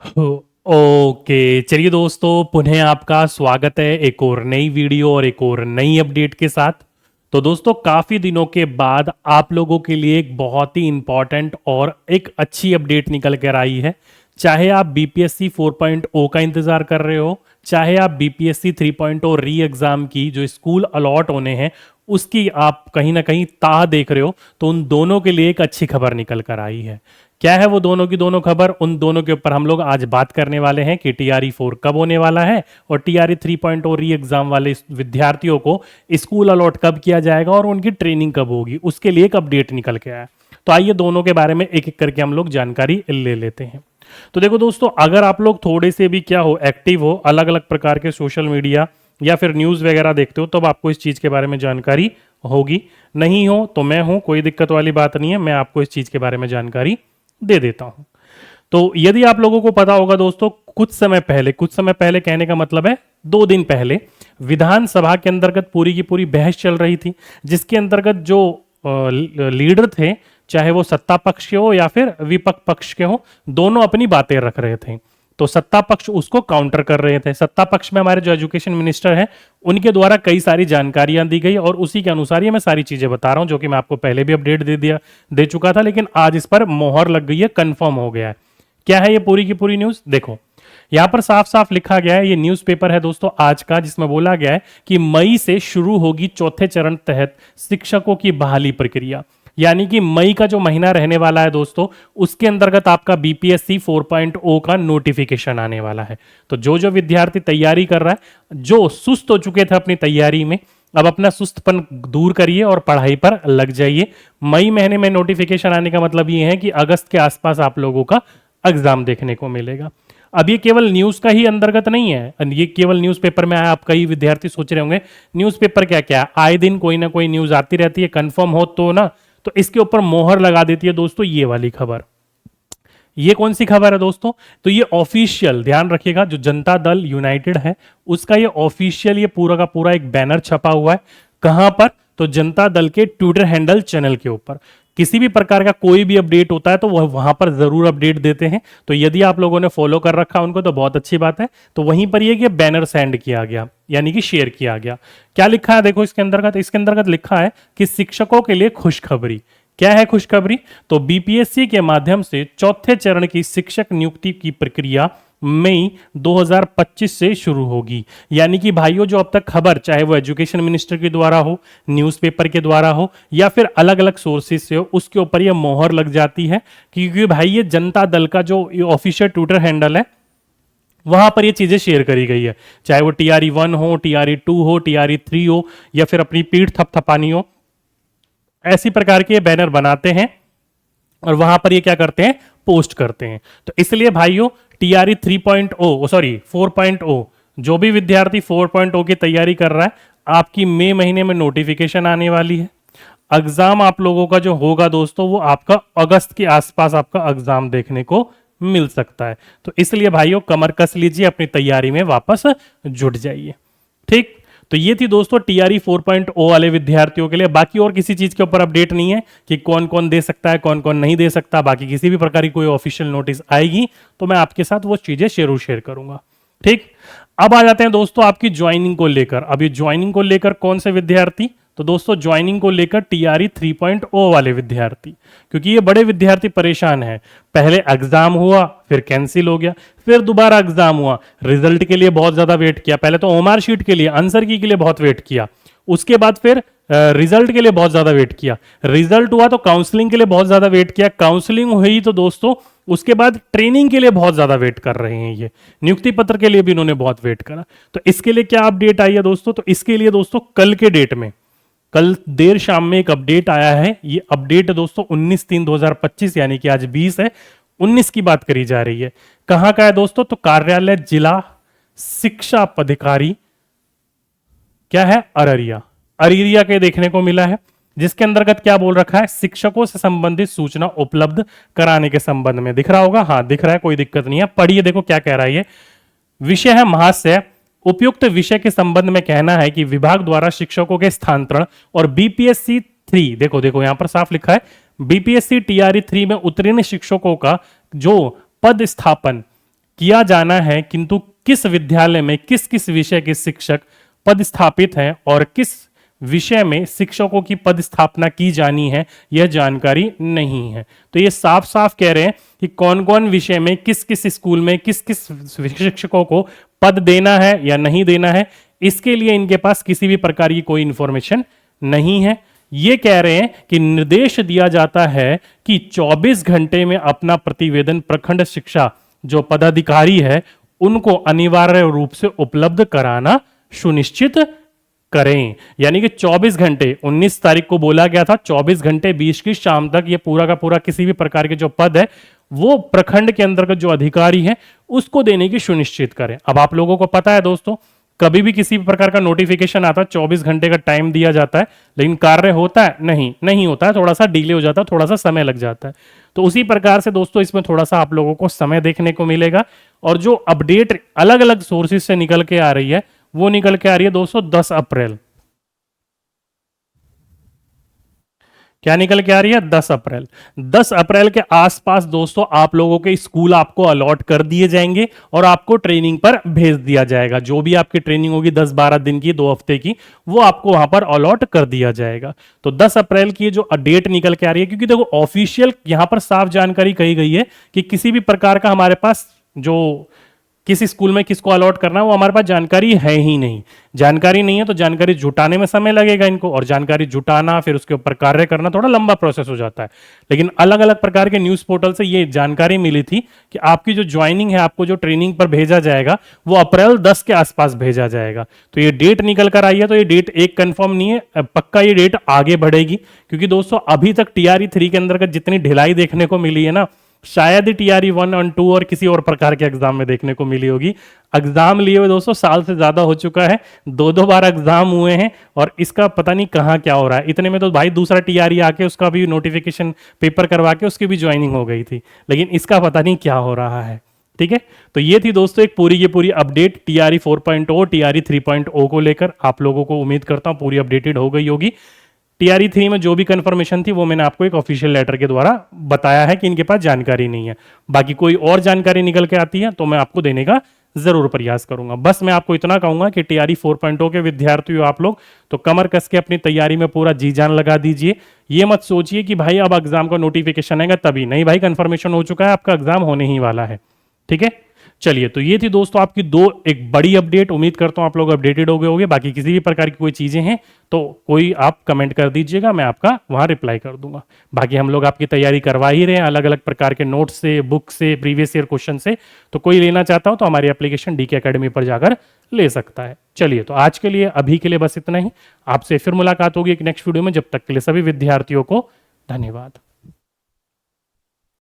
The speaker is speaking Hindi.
ओके, चलिए दोस्तों, पुनः आपका स्वागत है एक और नई वीडियो और एक और नई अपडेट के साथ। तो दोस्तों, काफी दिनों के बाद आप लोगों के लिए एक बहुत ही इंपॉर्टेंट और एक अच्छी अपडेट निकल कर आई है। चाहे आप बीपीएससी 4.0 का इंतजार कर रहे हो, चाहे आप बीपीएससी 3.0 री एग्जाम की जो स्कूल अलॉट होने हैं उसकी आप कहीं ना कहीं ताह देख रहे हो, तो उन दोनों के लिए एक अच्छी खबर निकल कर आई है। क्या है वो दोनों की दोनों खबर? उन दोनों के ऊपर हम लोग आज बात करने वाले हैं कि टीआरई 4 कब होने वाला है और टीआरई 3.0 री एग्जाम वाले विद्यार्थियों को स्कूल अलॉट कब किया जाएगा और उनकी ट्रेनिंग कब होगी, उसके लिए एक अपडेट निकल के आया। तो आइए दोनों के बारे में एक एक करके हम लोग जानकारी ले लेते हैं। तो देखो दोस्तों, अगर आप लोग थोड़े से भी क्या हो एक्टिव हो, अलग अलग प्रकार के सोशल मीडिया या फिर न्यूज़ वगैरह देखते हो, तब आपको इस चीज़ के बारे में जानकारी होगी। नहीं हो तो मैं हूं, कोई दिक्कत वाली बात नहीं है, मैं आपको इस चीज़ के बारे में जानकारी दे देता हूं। तो यदि आप लोगों को पता होगा दोस्तों, कुछ समय पहले कहने का मतलब है 2 दिन पहले विधानसभा के अंतर्गत पूरी की पूरी बहस चल रही थी, जिसके अंतर्गत जो लीडर थे, चाहे वो सत्ता पक्ष के हो या फिर विपक्ष पक्ष के हो, दोनों अपनी बातें रख रहे थे। तो सत्ता पक्ष उसको काउंटर कर रहे थे। सत्ता पक्ष में हमारे जो एजुकेशन मिनिस्टर हैं, उनके द्वारा कई सारी जानकारियां दी गई और उसी के अनुसार ये मैं सारी चीजें बता रहा हूं, जो कि मैं आपको पहले भी अपडेट दे चुका था, लेकिन आज इस पर मोहर लग गई है, कंफर्म हो गया है। क्या है ये पूरी की पूरी न्यूज? देखो, यहां पर साफ साफ लिखा गया है, ये न्यूज़पेपर है दोस्तों आज का, जिसमें बोला गया है कि मई से शुरू होगी चौथे चरण तहत शिक्षकों की बहाली प्रक्रिया। यानी कि मई का जो महीना रहने वाला है दोस्तों, उसके अंतर्गत आपका बीपीएससी 4.0 का नोटिफिकेशन आने वाला है। तो जो जो विद्यार्थी तैयारी कर रहा है, जो सुस्त हो चुके थे अपनी तैयारी में, अब अपना सुस्तपन दूर करिए और पढ़ाई पर लग जाइए। मई महीने में नोटिफिकेशन आने का मतलब ये है कि अगस्त के आसपास आप लोगों का एग्जाम देखने को मिलेगा। अब ये केवल न्यूज का ही अंतर्गत नहीं है, ये केवल न्यूज़पेपर में आया। आप कई विद्यार्थी सोच रहे होंगे न्यूज़पेपर क्या क्या, आए दिन कोई ना कोई न्यूज आती रहती है, कंफर्म हो तो ना, तो इसके ऊपर मोहर लगा देती है दोस्तों ये वाली खबर। ये कौन सी खबर है दोस्तों? तो ये ऑफिशियल, ध्यान रखिएगा, जो जनता दल यूनाइटेड है उसका ये ऑफिशियल, ये पूरा का पूरा एक बैनर छपा हुआ है। कहां पर? तो जनता दल के ट्विटर हैंडल चैनल के ऊपर। किसी भी प्रकार का कोई भी अपडेट होता है तो वह वहां पर जरूर अपडेट देते हैं। तो यदि आप लोगों ने फॉलो कर रखा उनको तो बहुत अच्छी बात है। तो वहीं पर ये बैनर सेंड किया गया, यानी कि शेयर किया गया। क्या लिखा है देखो इसके अंतर्गत लिखा है कि शिक्षकों के लिए खुशखबरी। क्या है खुशखबरी? तो बीपीएससी के माध्यम से चौथे चरण की शिक्षक नियुक्ति की प्रक्रिया मई 2025 से शुरू होगी। यानी कि भाइयों, जो अब तक खबर, चाहे वो एजुकेशन मिनिस्टर के द्वारा हो, न्यूज़पेपर के द्वारा हो या फिर अलग अलग सोर्सेज से हो, उसके ऊपर ये मोहर लग जाती है, क्योंकि भाई ये जनता दल का जो ऑफिशियल ट्विटर हैंडल है, वहां पर ये चीजें शेयर करी गई है। चाहे वो टीआरई 1 हो, टीआरई 2 हो, टीआरई 3 हो या फिर अपनी पीठ थपथपानी हो, ऐसी प्रकार के बैनर बनाते हैं और वहां पर ये क्या करते हैं, पोस्ट करते हैं। तो इसलिए भाइयों, टीआरई 3.0 सॉरी 4.0, जो भी विद्यार्थी 4.0 की तैयारी कर रहा है, आपकी मई महीने में नोटिफिकेशन आने वाली है। एग्जाम आप लोगों का जो होगा दोस्तों, वो आपका अगस्त के आसपास आपका एग्जाम देखने को मिल सकता है। तो इसलिए भाइयों, कमर कस लीजिए, अपनी तैयारी में वापस जुट जाइए। ठीक, तो ये थी दोस्तों टीआरई 4.0 वाले विद्यार्थियों के लिए। बाकी और किसी चीज के ऊपर अपडेट नहीं है कि कौन कौन दे सकता है, कौन कौन नहीं दे सकता। बाकी किसी भी प्रकार की कोई ऑफिशियल नोटिस आएगी तो मैं आपके साथ वो चीजें जरूर शेयर करूंगा। ठीक, अब आ जाते हैं दोस्तों आपकी ज्वाइनिंग को लेकर। अब ये ज्वाइनिंग को लेकर कौन से विद्यार्थी? तो दोस्तों, ज्वाइनिंग को लेकर टीआरई 3.0 वाले विद्यार्थी, क्योंकि ये बड़े विद्यार्थी परेशान हैं। पहले एग्जाम हुआ, फिर कैंसिल हो गया, फिर दोबारा एग्जाम हुआ, रिजल्ट के लिए बहुत ज्यादा वेट किया। पहले तो ओएमआर शीट के लिए, आंसर की के लिए बहुत वेट किया, उसके बाद फिर रिजल्ट के लिए बहुत ज्यादा वेट किया, रिजल्ट हुआ तो काउंसलिंग के लिए बहुत ज्यादा वेट किया, काउंसलिंग हुई तो दोस्तों उसके बाद ट्रेनिंग के लिए बहुत ज्यादा वेट कर रहे हैं। ये नियुक्ति पत्र के लिए भी इन्होंने बहुत वेट करा। तो इसके लिए क्या अपडेट आई है दोस्तों? तो इसके लिए दोस्तों कल के डेट में, कल देर शाम में एक अपडेट आया है। ये अपडेट दोस्तों 19/3/2025, यानी कि आज 20 है, 19 की बात करी जा रही है। कहां का है दोस्तों? तो कार्यालय जिला शिक्षा पदाधिकारी, क्या है, अररिया के देखने को मिला है। जिसके अंतर्गत क्या बोल रखा है, शिक्षकों से संबंधित सूचना उपलब्ध कराने के संबंध में। दिख रहा होगा, हाँ दिख रहा है, कोई दिक्कत नहीं है। पढ़िए, देखो क्या कह रहा है ये। विषय है महाशय, उपयुक्त विषय के संबंध में कहना है कि विभाग द्वारा शिक्षकों के स्थानांतरण और बीपीएससी 3, देखो देखो यहां पर साफ लिखा है, बीपीएससी टीआरई 3 में उत्तीर्ण शिक्षकों का जो पद स्थापन किया जाना है, किंतु किस विद्यालय में किस किस विषय के शिक्षक पदस्थापित हैं और किस विषय में शिक्षकों की पदस्थापना की जानी है, यह जानकारी नहीं है। तो ये साफ साफ कह रहे हैं कि कौन कौन विषय में किस किस स्कूल में किस किस शिक्षकों को पद देना है या नहीं देना है, इसके लिए इनके पास किसी भी प्रकार की कोई इंफॉर्मेशन नहीं है। ये कह रहे हैं कि निर्देश दिया जाता है कि 24 घंटे में अपना प्रतिवेदन प्रखंड शिक्षा जो पदाधिकारी है उनको अनिवार्य रूप से उपलब्ध कराना सुनिश्चित करें। यानी कि 24 घंटे 19 तारीख को बोला गया था, 24 घंटे 20 की शाम तक ये पूरा का पूरा किसी भी प्रकार के जो पद है वो प्रखंड के अंतर्गत जो अधिकारी है उसको देने की सुनिश्चित करें। अब आप लोगों को पता है दोस्तों, कभी भी किसी भी प्रकार का नोटिफिकेशन आता है 24 घंटे का टाइम दिया जाता है, लेकिन कार्य होता है नहीं होता है, थोड़ा सा डिले हो जाता है, थोड़ा सा समय लग जाता है। तो उसी प्रकार से दोस्तों इसमें थोड़ा सा आप लोगों को समय देखने को मिलेगा। और जो अपडेट अलग अलग सोर्सेज से निकल के आ रही है वो निकल के आ रही है दोस्तों 10 अप्रैल। क्या निकल के आ रही है? 10 अप्रैल। 10 अप्रैल के आसपास दोस्तों आप लोगों के स्कूल आपको अलॉट कर दिए जाएंगे और आपको ट्रेनिंग पर भेज दिया जाएगा। जो भी आपकी ट्रेनिंग होगी 10-12 दिन की, 2 हफ्ते की, वो आपको वहां पर अलॉट कर दिया जाएगा। तो 10 अप्रैल की जो डेट निकल के आ रही है, क्योंकि देखो ऑफिशियल यहां पर साफ जानकारी कही गई है कि किसी भी प्रकार का हमारे पास जो किस स्कूल में किसको अलॉट करना है वो हमारे पास जानकारी है ही नहीं। जानकारी नहीं है तो जानकारी जुटाने में समय लगेगा इनको, और जानकारी जुटाना फिर उसके ऊपर कार्य करना थोड़ा लंबा प्रोसेस हो जाता है। लेकिन अलग अलग प्रकार के न्यूज पोर्टल से ये जानकारी मिली थी कि आपकी जो ज्वाइनिंग है, आपको जो ट्रेनिंग पर भेजा जाएगा वो अप्रैल 10 के आसपास भेजा जाएगा। तो ये डेट निकल कर आई है, तो ये डेट एक कंफर्म नहीं है, पक्का ये डेट आगे बढ़ेगी। क्योंकि दोस्तों अभी तक TRE 3 के अंदर जितनी ढिलाई देखने को मिली है ना, शायद ही TRE 1 और 2 और किसी और प्रकार के एग्जाम में देखने को मिली होगी। एग्जाम लिए हुए दोस्तों साल से ज्यादा हो चुका है, 2-2 बार एग्जाम हुए हैं और इसका पता नहीं कहां क्या हो रहा है। इतने में तो भाई दूसरा TRE आके उसका भी नोटिफिकेशन पेपर करवा के उसकी भी ज्वाइनिंग हो गई थी, लेकिन इसका पता नहीं क्या हो रहा है। ठीक है, तो ये थी दोस्तों एक पूरी की पूरी अपडेट TRE 4.0 TRE 3.0 को लेकर। आप लोगों को उम्मीद करता हूं पूरी अपडेटेड हो गई होगी। TRE 3 में जो भी कंफर्मेशन थी वो मैंने आपको एक ऑफिशियल लेटर के द्वारा बताया है कि इनके पास जानकारी नहीं है। बाकी कोई और जानकारी निकल के आती है तो मैं आपको देने का जरूर प्रयास करूंगा। बस मैं आपको इतना कहूंगा कि TRE 4.0 के विद्यार्थियों आप लोग तो कमर कस के अपनी तैयारी में पूरा जी जान लगा दीजिए। ये मत सोचिए कि भाई अब एग्जाम का नोटिफिकेशन आएगा तभी, नहीं भाई, कंफर्मेशन हो चुका है, आपका एग्जाम होने ही वाला है। ठीक है, चलिए, तो ये थी दोस्तों आपकी एक बड़ी अपडेट। उम्मीद करता हूं आप लोग अपडेटेड हो गए होंगे। बाकी किसी भी प्रकार की कोई चीजें हैं तो कोई आप कमेंट कर दीजिएगा, मैं आपका वहां रिप्लाई कर दूंगा। बाकी हम लोग आपकी तैयारी करवा ही रहे हैं अलग अलग प्रकार के नोट्स से, बुक से, प्रीवियस ईयर क्वेश्चन से। तो कोई लेना चाहता हो तो हमारी एप्लीकेशन DK Academy पर जाकर ले सकता है। चलिए, तो आज के लिए अभी के लिए बस इतना ही। आपसे फिर मुलाकात होगी एक नेक्स्ट वीडियो में। जब तक के लिए सभी विद्यार्थियों को धन्यवाद।